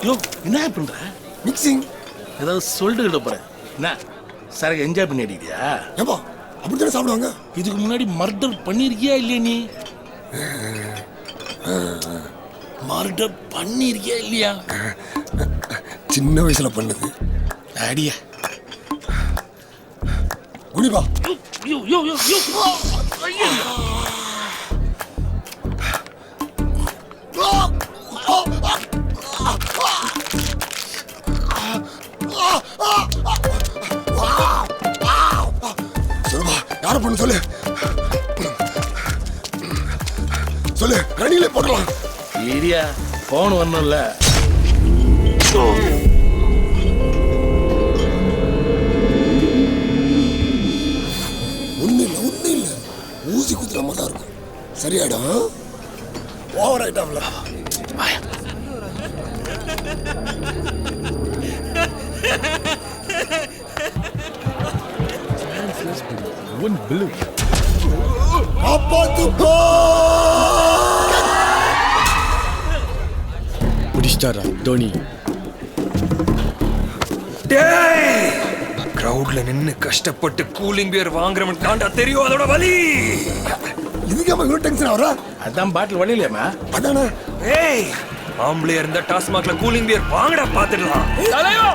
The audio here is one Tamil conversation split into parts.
யோ என்ன பண்ற? மிக்சிங். ஏதாவது சொல்லிட்டு போறேன். என்ன சரக்கு என்ஜாய் பண்ணி அடிக்கிறியா? ஏப்பா அப்படித்தானே சாப்பிடுவாங்க. இதுக்கு முன்னாடி மர்டர் பண்ணிருக்கியா இல்லையா நீ? மர்டர் பண்ணிருக்கியா இல்லையா? சின்ன வயசுல பண்ணது. அடியா குடிப்பா. யோ யோ யோ யோ ஐயோ சொல்லுப்பா, யார பண்ணு சொல்லு. சொல்லு, ரணிலே போடலாம். ஏரியா போன் வரணும்ல. ஒண்ணு இல்ல ஊசி குத்துற மாதிரி தான் இருக்கும். சரியாயிடும். ஓவர் ஆயிட்டாப்ல. பிடிச்சிட்டாரா தோனி? கிரவுட்ல நின்னு கஷ்டப்பட்டு கூலிங் பியர் வாங்குறவன் தாண்டா தெரியும் அதோட வலி. இதுக்கு அவன் இவ்வளவு டென்ஷன் ஆகுறா? அதான் பாட்டில் வழியிலையாமா? அதானே. ஏய் ஆம்பளையா இருந்த டாஸ்மாக்ல கூலிங் பியர் வாங்கடா பாத்துடலாம். தலைவா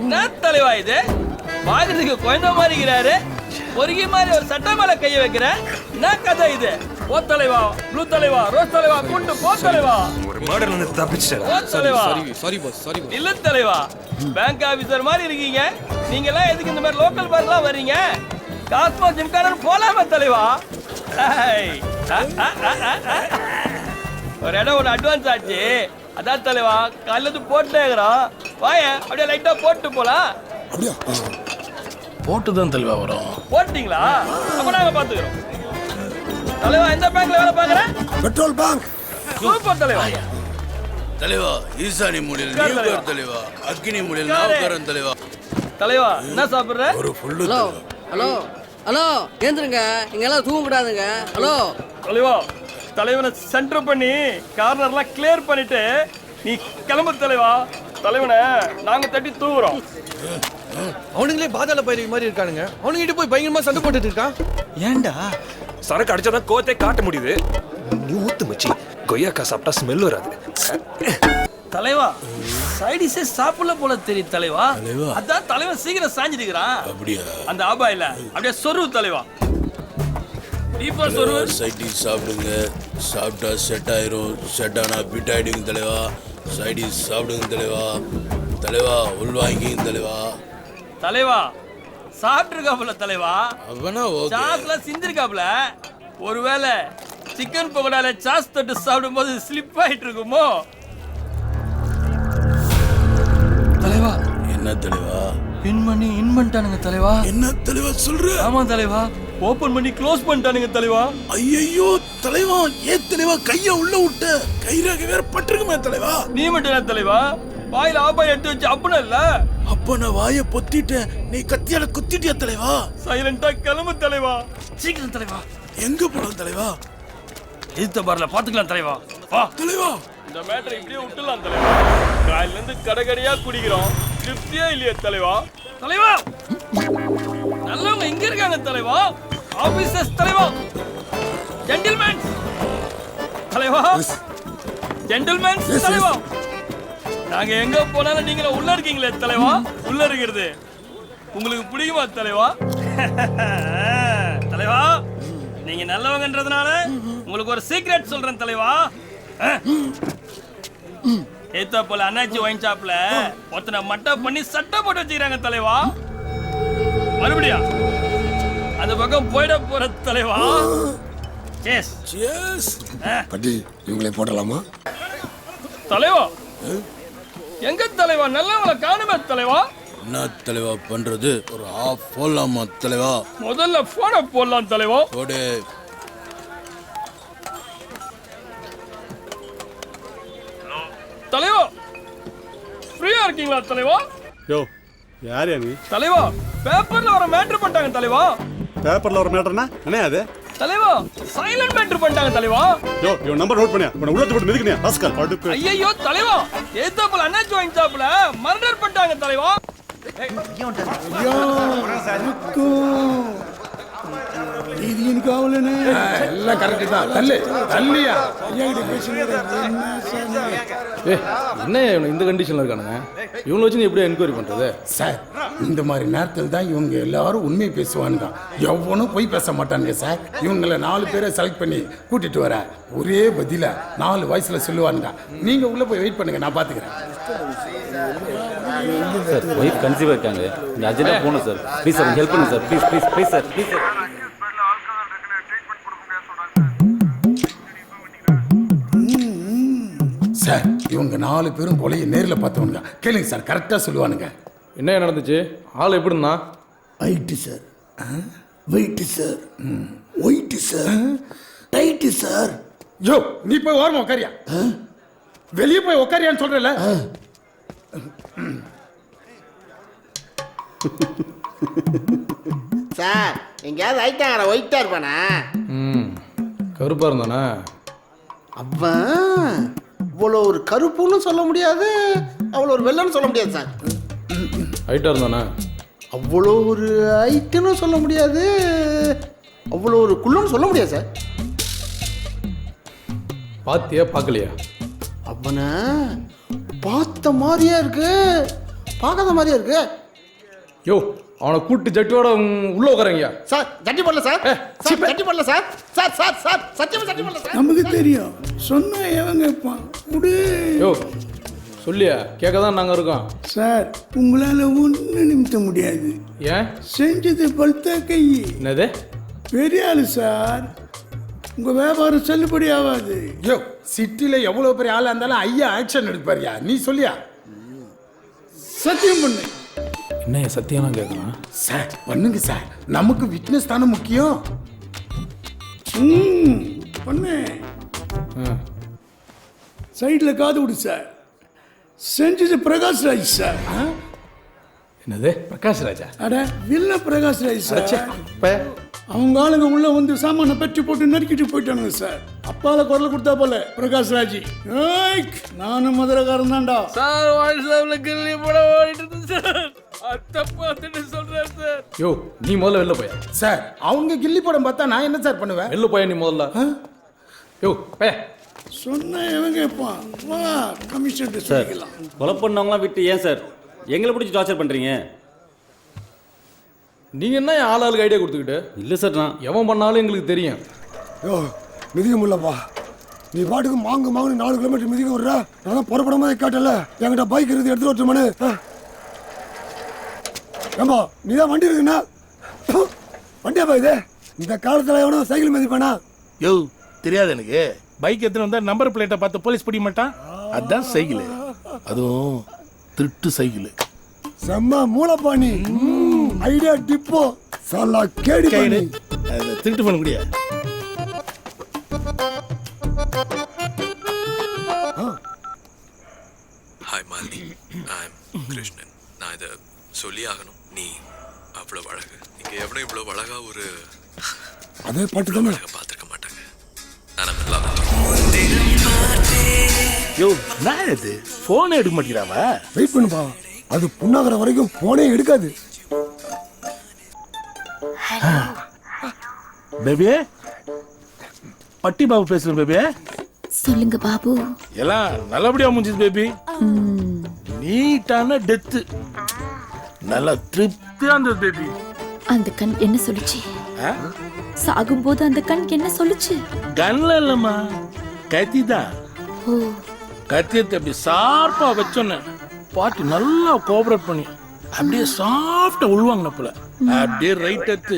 என்ன தலைவா இது? பாக்குறதுக்கு குழந்தை மாதிரி இருக்கிறாரு. பொறுகி மாதிரி ஒரு சட்டை மேல கைய வைக்கிற. என்ன கதை இது? ஓ தலைவா, ப்ளூ தலைவா, ரோஸ் தலைவா, கூண்டு போ தலைவா. ஒரு மர்டர்ல இருந்து தப்பிச்சிட்டா. ஓ தலைவா. Sorry boss. இல்ல தலைவா, பேங்க் ஆபீசர் மாதிரி இருக்கீங்க. நீங்க எல்லாம் எதுக்கு இந்த மாதிரி லோக்கல் பார்லாம் வர்றீங்க? காஸ்மோ ஜிம்கானன் போலாமா தலைவா? ஒரு இடம் ஒரு அட்வான்ஸ் ஆச்சு. அதான் தலைவா காலையில போட்டுட்டே இருக்கிறோம். வாய அப்படியே லைட்டா போட்டு போலாம். அப்படியா? போட்டுதான் தெளிவா வரும். போட்டீங்களா? அப்ப நாங்க பாத்துக்கிறோம். தலைவா எந்த பேங்க்ல வேலை பாக்குற? Petrol bank. சூப்பர் தலைவா. தலைவா ஈசானி மூலையில் நீவுகார் தலைவா, அக்னி மூலையில் நாவுகாரன் தலைவா. தலைவா என்ன சாப்பிடுற? ஒரு ஃபுல்லு. ஹலோ ஹலோ ஹலோ ஏந்திருங்க, இங்கெல்லாம் தூங்க கூடாதுங்க. ஹலோ தலைவா, தலைவனை சென்டர் பண்ணி கார்னர்லாம் கிளியர் பண்ணிட்டு நீ கிளம்பு தலைவா. தலைவனை நாங்க தட்டி தூங்குறோம். அவனுங்களே பாதாள பயிர் மாதிரி இருக்கானுங்க. அவனுங்கிட்ட போய் பயங்கரமா சண்டை போட்டுட்டு இருக்கான். ஏன்டா? சரக்கு அடிச்சாதான் கோத்தே காட்ட முடியுது. நீ ஊத்து மச்சி, கொய்யாக்கா சாப்பிட்டா ஸ்மெல் வராது. தலைவா சைடிஸே சாப்பிடல போல தெரியும் தலைவா. அதான் தலைவன் சீக்கிரம் சாஞ்சிருக்கிறான். அப்படியா? அந்த ஆபாயில அப்படியே சொருவு தலைவா. டீப்பா சொருவு. சைடிஸ் சாப்பிடுங்க, சாப்பிட்டா செட் ஆயிரும். செட் ஆனா பிட் ஆயிடுங்க தலைவா. சைடிஸ் சாப்பிடுங்க தலைவா. தலைவா உள்வாங்கிங்க தலைவா. தலைவா சாப்பிட்டுருக்காப்புல தலைவா. அவனா ஓகே. சாஸ்ல சிந்திருக்காப்புல. ஒருவேளை சிக்கன் பக்கோடால சாஸ் தொட்டு சாப்பிடும்போது ஸ்லிப் ஆயிட்டு இருக்குமோ? தலைவா என்ன தலைவா? பின் பண்ணி இன் பண்ணிட்டானுங்க தலைவா. என்ன தலைவா சொல்ற? ஆமா தலைவா, ஓபன் பண்ணி க்ளோஸ் பண்ணிட்டானுங்க தலைவா. ஐயோ தலைவா, ஏன் தலைவா கைய உள்ள விட்ட? கைராக வேற பட்டிருக்குமே தலைவா. நீ மட்டும் என்ன தலைவா வாயில ஆபாய் எடுத்து வச்சு அப்புறம் இல்ல? அப்ப நான் வாயை பொத்திட்டேன், நீ கத்தியால குத்திட்டியா தலைவா? சைலண்டா கிளம்பு தலைவா. சீக்கிரம் தலைவா. எங்க போலாம் தலைவா? எதிர்த்த பார்ல பாத்துக்கலாம் தலைவா. வா தலைவா. இந்த மேட்டரை இப்படியே விட்டுலாம் தலைவா. காலையில இருந்து கடைக்கடையா குடிக்கிறோம், திருப்தியே இல்லையே தலைவா. தலைவா நல்லவங்க இங்க இருக்காங்க தலைவா. ஆபீசர்ஸ் தலைவா, ஜென்டில்மேன் தலைவா, ஜென்டில்மேன் தலைவா. நாங்க எங்க போனாலும் நீங்க உள்ள இருக்கீங்களே தலைவா. உள்ள இருக்கிறது உங்களுக்கு பிடிக்குமா தலைவா? தலைவா நீங்க நல்லவங்கன்றதுனால உங்களுக்கு ஒரு சீக்ரெட் சொல்றேன் தலைவா. ஏத்தா போல அண்ணாச்சி ஒயின் ஷாப்ல ஒருத்தனை மட்டை பண்ணி சட்டை போட்டு வச்சுக்கிறாங்க தலைவா. மறுபடியும் அந்த பக்கம் போயிட போற தலைவா. Yes yes. பட்டி இவங்களே போடலாமா? தலைவா எங்க தலைவா நல்லவங்கள காணுமே தலைவா. என்ன தலைவா பண்றது? ஒரு ஆஃப் போடலாமா தலைவா? முதல்ல போன போடலாம் தலைவா. போடு. தலைவா ஃப்ரீயா இருக்கீங்களா தலைவா? யோ யார் நீ? தலைவா பேப்பர்ல ஒரு மேட்டர் பண்ணிட்டாங்க தலைவா. பேப்பர்ல ஒரு மேட்டர்னா என்ன அது? தலைவா சைலண்ட் மேட்டர் பண்ணிட்டாங்க தலைவா. யோ இவன் நம்பர் நோட் பண்ணியா உன உள்ளத போட்டு மிதிக்கறியா ராஸ்கல் படுப்பு. ஐயோ தலைவா ஏத்தாப்புல அண்ணாச்சி வாங்கிட்டாப்புல மர்டர் பண்ணிட்டாங்க தலைவா. இது எனக்கு ஆவலனே எல்லாம் கரெக்ட் தான். தள்ளு தள்ளியா. என்ன இவனு இந்த கண்டிஷன்ல இருக்கானுங்க? இவனை வச்சு நீ எப்படி என்கொயரி பண்றது? சார் இந்த மாதிரி நேரத்தில் தான் இவங்க எல்லாரும் உண்மை பேசுவானுங்க. எவனும் போய் பேச மாட்டானுங்க சார். இவங்களை 4 பேரை செலக்ட் பண்ணி கூட்டிட்டு வர ஒரே பதில 4 வாய்ஸ்ல சொல்லுவானுங்க. நீங்க உள்ள போய் வெயிட் பண்ணுங்க, நான் பாத்துக்கிறேன். சார் ஒய்ஃப் கன்சீவ் இருக்காங்க, இந்த அர்ஜென்ட்டாக போகணும் சார். ப்ளீஸ் சார் ஹெல்ப் பண்ணுங்க sir. Please please please sir please sir. Sir இவங்க 4 பேரும் கொலையை நேரில் பார்த்தவனுங்க. கேளுங்க சார், கரெக்டாக சொல்லுவானுங்க. என்ன நடந்துச்சு? ஆள் எப்படி இருந்தான்? Height sir, weight sir, white sir, tight sir. யோ நீ போய் ஓரமா உட்காரியா? வெளியே போய் உட்காரியான்னு சொல்றல. சார் எங்கேயாவது ஐட்டாங்கிற ஒயிட்டா இருப்பானா? கருப்பா இருந்தானே. அவன் இவ்வளோ ஒரு கருப்புன்னு சொல்ல முடியாது, அவ்வளோ ஒரு வெள்ளன்னு சொல்ல முடியாது சார். ஹைட்டா இருந்தானே. அவ்வளோ ஒரு ஹைட்டுன்னு சொல்ல முடியாது, அவ்வளோ ஒரு குள்ளன்னு சொல்ல முடியாது சார். பாத்தியா பார்க்கலையா? அவனை பார்த்த மாதிரியா இருக்கு, பார்க்காத மாதிரியா இருக்கு. யோ அவனை கூட்டு ஜட்டியோட உள்ள உட்காரங்கயா. சார் ஜட்டி போடல சார், சார் ஜட்டி போடல சார், சார் சார் சார் சத்தியமா ஜட்டி போடல சார். நமக்கு தெரியும், சொன்னா எவங்க முடி. யோ சொல்லியா, கேட்க தான் நாங்கள் இருக்கோம். சார் உங்களால ஒன்றும் நிமித்த முடியாது. ஏன்? செஞ்சது பல்த்த கை. என்னது? பெரிய ஆளு சார், உங்க வியாபாரம் செல்லுபடி ஆகாது. யோ சிட்டில எவ்வளவு பெரிய ஆளா இருந்தாலும் ஐயா ஆக்ஷன் எடுப்பாரியா. நீ சொல்லியா? சத்தியம் பண்ணு. என்ன சத்தியம்லாம் கேட்கலாம் சார்? பண்ணுங்க சார், நமக்கு விட்னஸ் தானே முக்கியம். பண்ணு. சைட்ல காது விடு சார். செஞ்சது பிரகாஷ் ராஜ் சார். என்னது பிரகாஷ் ராஜா? அட வில்ல பிரகாஷ் ராஜ் சார். அவங்க ஆளுங்க உள்ள வந்து சாமான பெட்டி போட்டு நறுக்கிட்டு போயிட்டானுங்க சார். அப்பால குரல் கொடுத்தா போல பிரகாஷ் ராஜ். நானும் மதுரக்காரன் தான்டா சார். வாட்ஸ்அப்ல கில்லி போட ஓடிட்டு இருந்து சார். அத்தப்பாத்துட்டு சொல்றேன் சார். யோ நீ முதல்ல வெளில போயா. சார் அவங்க கில்லி படம் பார்த்தா நான் என்ன சார் பண்ணுவேன்? வெளில போயா நீ முதல்ல. யோ பே சொன்ன எவங்க கேட்பான். வா கமிஷன் சார் சொல்லிக்கலாம். கொலை பண்ணவங்களாம் விட்டு ஏன் சார் எங்களை பிடிச்சி டார்ச்சர் பண்ணுறீங்க? நீங்கள் என்ன ஆளுக்கு ஐடியா கொடுத்துக்கிட்டு? இல்லை சார், நான் எவன் பண்ணாலும் எங்களுக்கு தெரியும். யோ மிதிக்க முடியலப்பா. நீ பாட்டுக்கு மாங்கு 4 கிலோமீட்டர் மிதிக்க விடுற. நான் புறப்படும் போதே கேட்டல என்கிட்ட பைக் இருந்து எடுத்துட்டு வரட்டுமானு. ஏம்பா நீ தான் வண்டி இருக்குண்ணா. வண்டியாப்பா இது? இந்த காலத்தில் எவனோ சைக்கிள் மிதிப்பானா? யோ தெரியாது எனக்கு. பைக் எத்தனை வந்தா நம்பர் பிளேட்டை பார்த்து போலீஸ் பிடிக்க மாட்டான். அதான் சைக்கிள், அதுவும் திருட்டு சைக்கிள். செம்ம மூலப்பாணி. ஐடியா டிப்போ சாலா கேடி கைடு திருட்டு பண்ண முடியா? Hi Malini, I am Krishnan. நான் இதை சொல்லி ஆகணும். நீ அவ்வளோ அழகு. இங்கே எவ்வளோ இவ்வளோ அழகா ஒரு அதே பாட்டு தானே பார்த்துருக்க மாட்டாங்க. நான் நல்லா யோ நான் இது போன் எடுக்க மாட்டேங்கிறாவா? வெயிட் பண்ணுப்பா, அது புண்ணாகிற வரைக்கும் போனே எடுக்காது. பேபி பட்டி பாபு பேசுறேன். பேபி சொல்லுங்க பாபு. எல்லாம் நல்லபடியா முடிஞ்சது பேபி. நீட்டான டெத்து, நல்லா திருப்தியா இருந்தது பேபி. அந்த கண் என்ன சொல்லுச்சு? சாகும்போது அந்த கண் என்ன சொல்லுச்சு? கன்ல இல்லம்மா, கத்திதான். ஓ கத்தியத்தை அப்படி ஷார்ப்பா வச்சோன்னு பாட்டு நல்லா கோஆபரேட் பண்ணி அப்படியே சாஃப்டா உள்வாங்க போல. அப்படியே ரைட் எடுத்து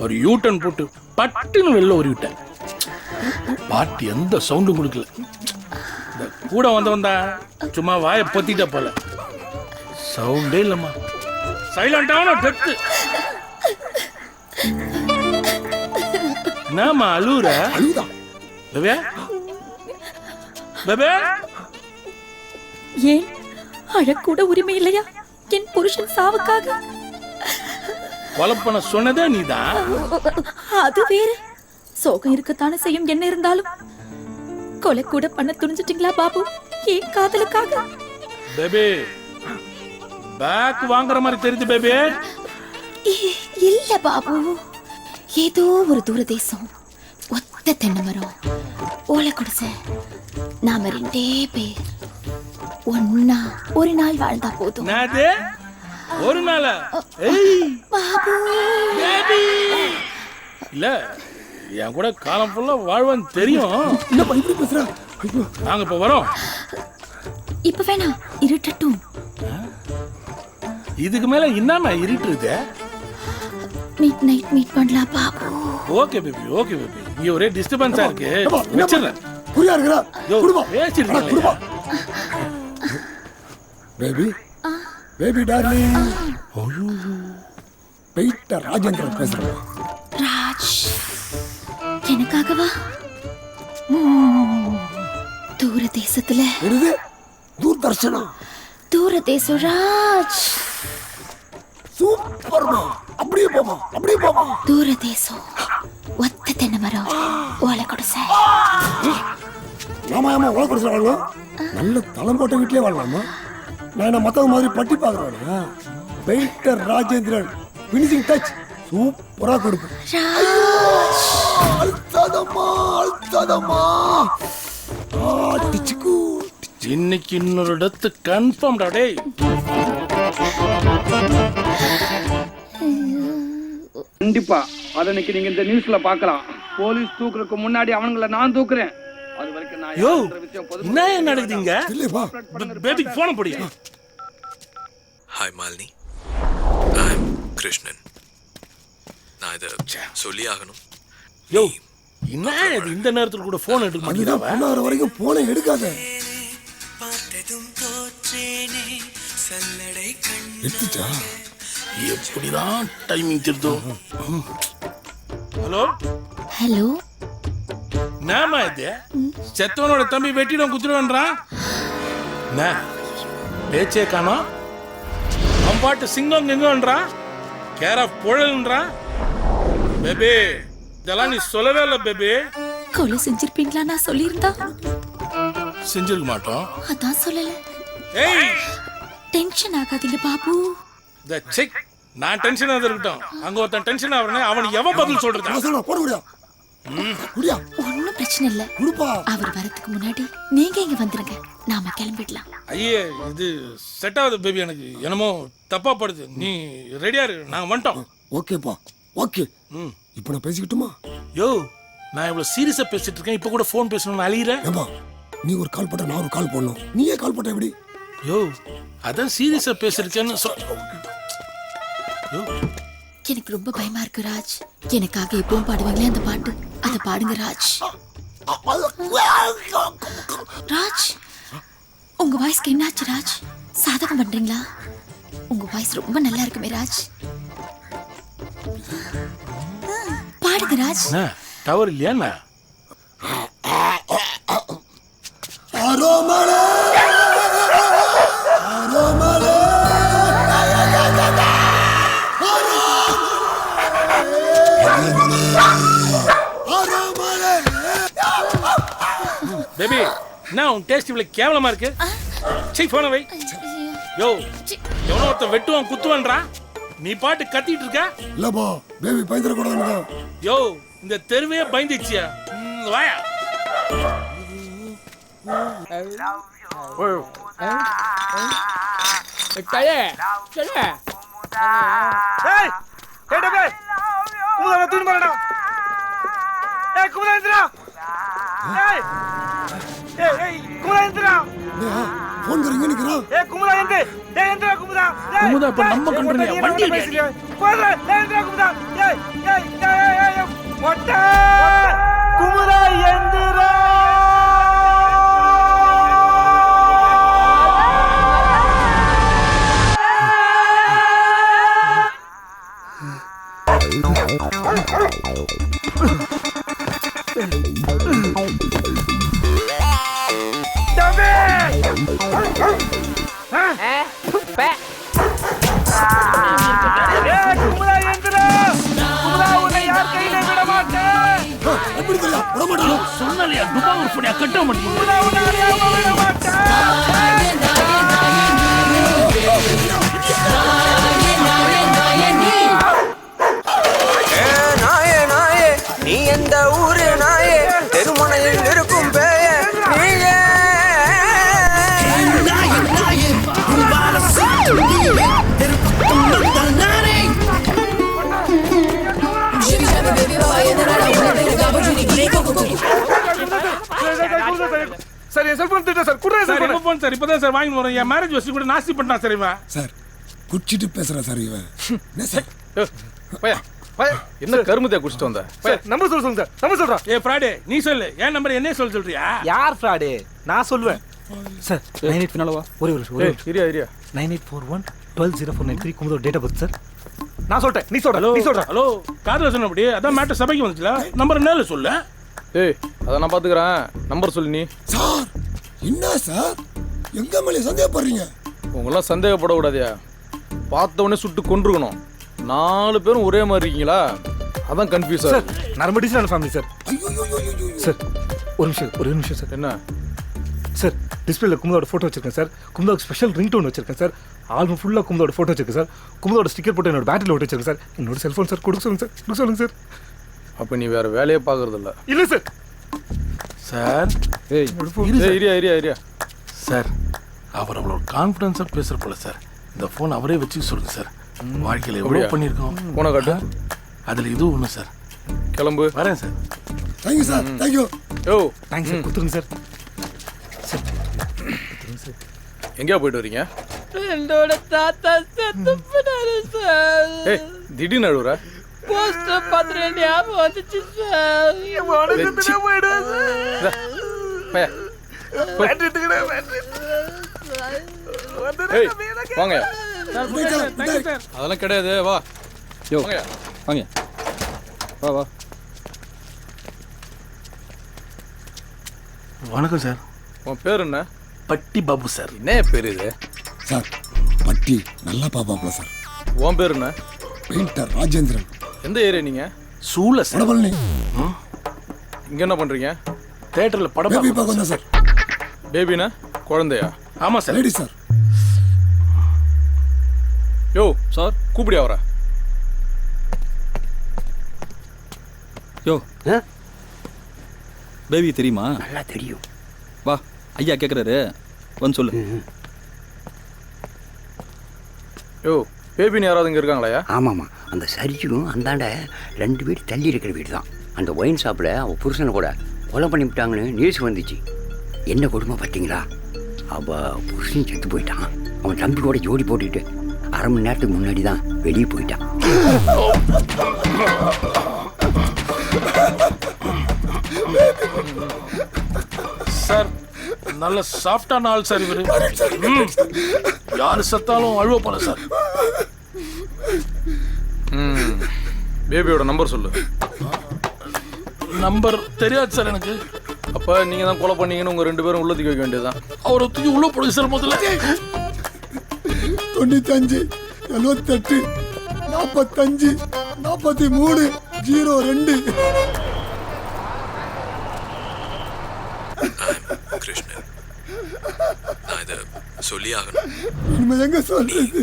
ஒரு யூட்டன் போட்டு பட்டுன்னு வெளில ஒரு விட்டேன். பாட்டு எந்த சவுண்டும் கொடுக்கல. இந்த கூட வந்தவன் தான் சும்மா வாயை பொத்திட்ட போல. சவுண்டே இல்லம்மா, சைலண்டான டெத்து. என்னம்மா அழுவுற? பேபே பேபே ஏன் அழக்கூட உரிமை இல்லையா என் புருஷன் சாவுக்காக? கொலை பண்ண சொன்னதே நீதான். அது வேற, சோகம் இருக்கத்தானே செய்யும். என்ன இருந்தாலும் கொலை கூட பண்ண துணிஞ்சிட்டீங்களா பாபு? ஏன் காதலுக்காக? பேபி பேக் வாங்குற மாதிரி தெரியுது பேபி. இல்ல பாபு, ஏதோ ஒரு தூரதேசம், ஒத்த தென்னை மரம், ஓலை குடிசை, நாம 2 பேர் ஒன்னா ஒரு நாள் வாழ்ந்தா போதும். ஒரு நாள் பாபு இல்ல, என் கூட காலம் ஃபுல்லா வாழ்வான்னு தெரியும். நாங்க இப்ப வரோம். இப்ப வேணாம், இருட்டட்டும். இதுக்கு மேல என்ன இருட்டுது? மிட் நைட் மீட் பண்ணலாம் Babu. Okay baby, okay baby. இங்க ஒரே டிஸ்டர்பன்ஸா இருக்கு. வெச்சிரேன். புரியா இருக்கா? குடுமா பேசிட்டு பேபி பேபி டார்லிங். பெயிட்ட ராஜேந்திரன் பேசுறேன். ராஜ், எனக்காகவா? தூர தேசத்துல தூர்தர்ஷனா தூரதேசம் ராஜ். சூப்பர்மா. அப்படியே போமா, அப்படியே போமா. தூரதேசம், ஒத்த தென்னை மரம், ஓலை குடிசை. ஆமா ஓலை குடிசை வாழலாம். நல்ல தளம் போட்ட வீட்லயே வாழலாமா? நான் மத்தவங்க மாதிரி பட்டி பாக்குறேன். பெயிட்டர் ராஜேந்திரன் பினிஷிங் டச் சூப்பரா கொடுப்பேன். அழுத்தாதம்மா, அழுத்தாதம்மா. இன்னைக்கு இன்னொரு இடத்து கன்ஃபார்ம்டா டேய். கண்டிப்பா அதனைக்கு நீங்க இந்த நியூஸ்ல பார்க்கலாம். போலீஸ் தூக்குறதுக்கு முன்னாடி அவங்கள நான் தூக்குறேன். அது வரைக்கும் நான் யாருன்ற விஷயம் என்ன நடக்குதுங்க? பேபி போன் போடு. ஹாய் மாலினி, ஐ அம் கிருஷ்ணன். நான் இதை சொல்லி ஆகணும். யோ, என்ன இது இந்த நேரத்துல கூட போன் எடுக்க மாட்டேங்குது? அதுதான் வரைக்கும் போனை எடுக்காத. எடுத்துச்சா? எப்படிதான் டைமிங் தெரிதோ. ஹலோ ஹலோ, நாம இது செத்தவனோட தம்பி வெட்டிடும் குத்துருவன்றான். பேச்சே காணோம். அவன் பாட்டு சிங்கம் எங்கன்றான், கேர் ஆஃப் புழல்ன்றான். பேபி இதெல்லாம் நீ சொல்லவே இல்லை பேபி. கொலை செஞ்சிருப்பீங்களா? நான் சொல்லியிருந்தா செஞ்சிருக்க மாட்டோம். அதான் சொல்லல. ஏய், டென்ஷன் ஆகாதீங்க பாபு. செக், நான் டென்ஷன் இருக்கட்டும். அங்க ஒருத்தன் டென்ஷன் ஆவறனே, அவனுக்கு எவன் பதில் சொல்றது? போட முடியா? ஒன்னும் பிரச்சனை இல்ல. அவர் வரதுக்கு முன்னாடி நீங்க இங்க வந்துருங்க, நாம கிளம்பிடலாம். ஐயே, இது செட் ஆகுது பேபி. எனக்கு என்னமோ தப்பா படுது. நீ ரெடியா இரு, நாங்க வந்துட்டோம். ஓகேப்பா, ஓகே. இப்போ நான் பேசிக்கிட்டுமா? யோ, நான் இவ்வளவு சீரியஸா பேசிட்டு இருக்கேன், இப்ப கூட போன் பேசணும்னு அழியிற. ஏம்பா, நீ ஒரு கால் போட்ட, நான் ஒரு கால் போடணும். நீயே கால் போட்ட எப்படி? யோ, அதான் சீரியஸா பேசிருக்கேன்னு எனக்கு ரொம்ப பயமா இருக்கு ராஜ். எனக்காக எப்பவும் பாடுவீங்களே அந்த பாட்டு, அதை பாடுங்க ராஜ். ராஜ், உங்க வாய்ஸ்க்கு என்னாச்சு ராஜ்? சாதகம் பண்றீங்களா? உங்க வாய்ஸ் ரொம்ப நல்லா இருக்குமே ராஜ். பாடுங்க ராஜ். டவர் இல்லையா? பேபி, என்ன உன் டேஸ்ட் இவ்வளவு கேவலமா இருக்கு? சீ, போன வை. யோ, எவனோ ஒருத்தன் வெட்டுவான் குத்துவான்றான், நீ பாட்டு கத்திட்டு இருக்க. இல்லப்பா, பேபி பயந்துட கூடாதுங்க. யோ, இந்த தெருவே பயந்துச்சியா? வாயா. குமுதா, இப்ப நம்ம கண்ட்ரோல் வண்டி குமுதா எந்திரா. சொன்னாலியா துபா ஒரு பொடியா கட்ட மாட்டேங்குது. நாயே நாயே நீ எந்த ஊரு நாயே தெருமுனையில் இருக்கும் பேய நீயே சார் என் செல்போன் திட்ட சார் குடுறேன் சார் எங்க போன் சார் இப்பதான் சார் வாங்கி வரோம். என் மேரேஜ் வச்சு கூட நாஸ்தி பண்ணா சார் இவன். சார் குடிச்சிட்டு பேசுறேன் சார் இவன். என்ன சார் பையா பையா என்ன கருமத்தையா குடிச்சிட்டு வந்த நம்பர் சொல்லுங்க சார் நம்பர் சொல்றேன். ஏ ஃப்ராடே நீ சொல்லு. என் நம்பர் என்ன சொல்றியா? யார் ஃப்ராடு நான் சொல்லுவேன் சார் 98 பின்னாலவா ஒரே ஒரு இரியா இரியா 9841-120493 குமுதோட டேட் ஆஃப் பர்த் சார். நான் சொல்றேன் நீ சொல்ற நீ சொல்ற. ஹலோ காதல சொன்னபடி அதான் மேட்டர் சபைக்கு வந்துச்சுல. நம்பர் நேர்ல சொல்லு. ஏய் அத நான் பாத்துக்கறேன். நம்பர் சொல்லு நீ. சார் என்ன சார் எங்க மேல சந்தேகப்படுறீங்க? உங்களெல்லாம் சந்தேகப்பட கூடாதியா. பார்த்த உடனே சுட்டு கொன்றுக்கணும். 4 பேரும் ஒரே மாதிரி இருக்கீங்களா? அதான் கன்ஃபியூஸ் சார். நரம்பு டிசைன் ஃபேமிலி சார். ஐயோ சார் ஒரு நிமிஷம் சார். என்ன சார் டிஸ்பிளேல குமுதோட ஃபோட்டோ வச்சிருக்கேன் சார். குமுதோட ஸ்பெஷல் ரிங் டோன் வச்சிருக்கேன் சார். ஆல்பம் ஃபுல்லாக குமுதோட ஃபோட்டோ வச்சிருக்கேன் சார். குமுதோட ஸ்டிக்கர் போட்டு என்னோட பேட்டரியில் ஒட்டி வச்சிருக்கேன் சார். என்னோட செல்ஃபோன் சார் கொடுக்க சொல்லுங்க சார். கொடுக்க சொல்லுங்க சார். அப்ப நீ வேற வேலையே பார்க்கறது இல்ல. இல்லை சார். சார் ஏய் இரியா இரியா இரியா சார் அவர் அவ்வளோ கான்ஃபிடன்ஸாக பேசுகிற போல சார். இந்த ஃபோன் அவரே வச்சு சொல்லுங்க சார். வாழ்க்கையில் எவ்வளோ பண்ணியிருக்கோம். போன காட்டு. அதில் இதுவும் ஒன்று சார். கிளம்பு. வரேன் சார். Thank you sir thank you. யோ தேங்க்ஸ் சார். கொடுத்துருங்க சார். எங்கேயா போயிட்டு வரீங்க? என்னோட தாத்தா செத்து போனாரு சார். ஏய் திடீர்னு அழுவுற? போஸ்டர் பார்த்துட்டு ஞாபகம் வந்துச்சு சார். ஏய் வாங்க. Thank you sir. அதெல்லாம் கிடையாது வா. யோ வாங்க. வாங்க வா வா. வணக்கம் சார். உன் பேர் என்ன? பட்டி பாபு சார். என்ன பேர் இது? சார் பட்டி நல்லா பாப்பாப்ல சார். உன் பேர் என்ன? பெயிண்டர் ராஜேந்திரன். எந்த ஏரியா நீங்க? சூளை சார். படபழனி. இங்க என்ன பண்றீங்க? தேட்டரில் படம் பேபி பார்க்க வந்தேன் சார். பேபினா குழந்தையா? ஆமாம் சார். Lady sir. யோ சார் கூப்பிடியா அவரை? யோ பேபி தெரியுமா? நல்லா தெரியும். வா ஐயா கேட்குறாரு வந்து சொல்லு. யோ பேபின்னு யாராவது இங்கே இருக்காங்களா? ஆமாம்மா அந்த சரிச்சும் அந்தாண்ட 2 வீடு தள்ளி இருக்கிற வீடு தான். அந்த ஒயின் ஷாப்பில் அவள் புருஷனை கூட கொலை பண்ணிவிட்டாங்கன்னு நியூஸ் வந்துச்சு. என்ன கொடுமை பார்த்தீங்களா? அவள் புருஷன் செத்து போயிட்டான். அவன் தம்பி கூட ஜோடி போட்டுட்டு 1/2 மணி நேரத்துக்கு முன்னாடி தான் வெளியே போயிட்டான். சார் நல்ல சாஃப்டான ஆள் சார் இவரு. யாரு சத்தாலும் அழுவ போல சார். பேபியோட நம்பர் சொல்லு. நம்பர் தெரியாது சார் எனக்கு. அப்போ நீங்கள் தான் கொலை பண்ணீங்கன்னு உங்கள் 2 பேரும் உள்ளத்துக்கு வைக்க வேண்டியதுதான். அவரை தூக்கி உள்ள போடுங்க சார் முதல்ல. 95 78 45 43 02. கிருஷ்ணன் நான் இதை சொல்லி ஆகணும். இனிமே எங்க சொல்றது?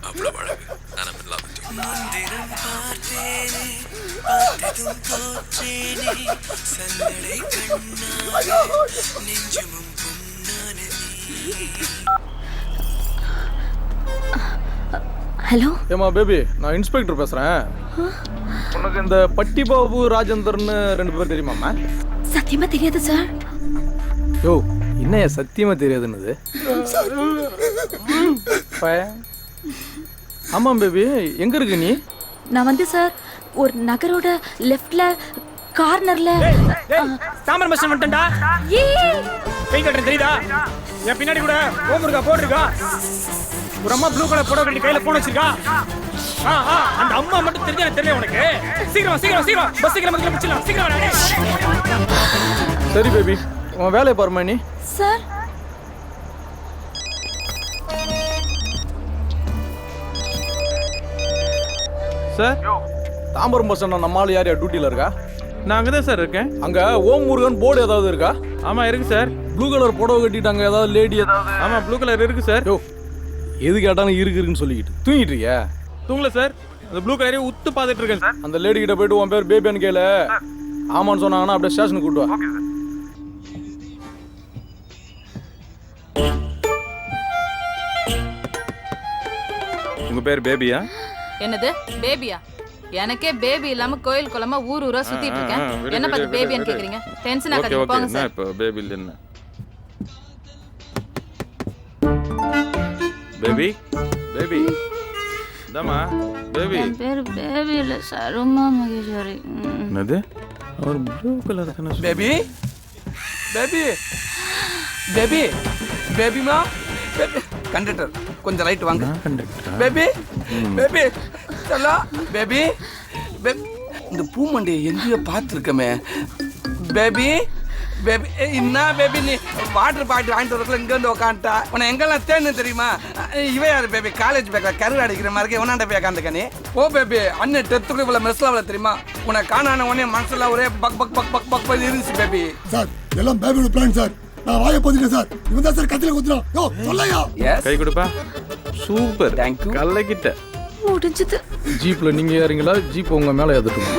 அவ்வளோ அழகு. நான் லவ் ஹலோ ஏமா பேபி நான் இன்ஸ்பெக்டர் பேசுகிறேன். உனக்கு இந்த பட்டி பாபு ராஜேந்தர்னு 2 பேர் தெரியுமாம்மா? சத்தியமா தெரியாது சார். யோ என்னையா சத்தியமாக தெரியாதுன்னு? ஆமாம் பேபி எங்கே இருக்கு நீ? நான் வந்து சார் ஒரு நகரோட லெஃப்ட்ல கார்னர்ல தாமரை பஸ் வந்துட்டா. பெய் கட்டுறது தெரியுதா? என் பின்னாடி கூட ஓம் இருக்கா போட்டிருக்கா. ஒரு அம்மா ப்ளூ கலர் புடவை கட்டி கையில போன் வச்சிருக்கா. அந்த அம்மா மட்டும் தெரிஞ்சா தெரியல உனக்கு. சீக்கிரம் சீக்கிரம் சீக்கிரம் பஸ் சீக்கிரம் முடிச்சிடலாம். சீக்கிரம். சரி பேபி உன் வேலையை பாருமா நீ. Sir sir Tambaram bus stand நம்ம ஆள் யார் டியூட்டியில் இருக்கா? நான் அங்கே தான் சார் இருக்கேன். அங்கே ஓம் முருகன் போர்டு ஏதாவது இருக்கா? ஆமாம் இருக்கு சார். ப்ளூ கலர் புடவை கட்டிட்டாங்க, ஏதாவது லேடி ஏதாவது? ஆமாம் ப்ளூ கலர் இருக்கு சார். யோ எது கேட்டாலும் இருக்குன்னு சொல்லிக்கிட்டு தூங்கிட்டு இருக்கியா? தூங்கல சார், அந்த ப்ளூ கலரே உத்து பார்த்துட்டு இருக்கேன் சார். அந்த லேடி கிட்ட போயிட்டு உன் பேர் பேபியான்னு கேளு. ஆமான்னு சொன்னாங்கன்னா அப்படியே ஸ்டேஷனுக்கு கூட்டு வா. உங்க பேர் பேபியா? என்னது பேபியா? எனக்கே பேபி இல்லாம கோயில் குளமா ஊர் ஊரா சுத்திட்டு இருக்கேன். என்ன பார்த்து பேபியான்னு கேக்குறீங்க? டென்ஷன் ஆகாதீங்க போங்க சார். இப்போ பேபி இல்ல என்ன? பேபி பேபி இந்தாமா பேபி. என் பேர் பேபி இல்ல சார், உமா மகேஸ்வரி. என்னது? அவர் ப்ளூ கலர் தான? பேபி பேபி பேபி பேபிமா பேபி. கண்டக்டர் கொஞ்சம் லைட் வாங்க. கண்டக்டர் பேபி பேபி சொல்லா பேபி. இந்த பூமண்டியை எங்கேயோ பார்த்துருக்கமே. பேபி பேபி என்ன பேபி, நீ வாட்டர் பாட்டில் வாங்கிட்டு வரக்குள்ள இங்கே வந்து உட்காந்துட்டா. உன்னை எங்கெல்லாம் தேன்னு தெரியுமா? இவ யார் பேபி? காலேஜ் பேக்கில் கரு அடிக்கிற மாதிரி உன்னாண்ட போய் உட்காந்துக்கனே. ஓ பேபி, அண்ணன் டெத்துக்கு இவ்வளோ மெஸ்ல அவ்வளோ தெரியுமா? உன்னை காணான உடனே மனசுல ஒரே buck buck buck buck buck buck இருந்துச்சு பேபி. சார் எல்லாம் பேபியோட பிளான் சார். நான் வாயை பதிட்டேன் சார். இவன் தான் சார் கத்தில குத்துறான். யோ சொல்லையா. கை கொடுப்பா. Super, thank you. கல்லைக்கிட்ட முடிஞ்சது. ஜீப்ல நீங்க ஏறீங்களா? ஜீப் உங்க மேல ஏத்துட்டுமா?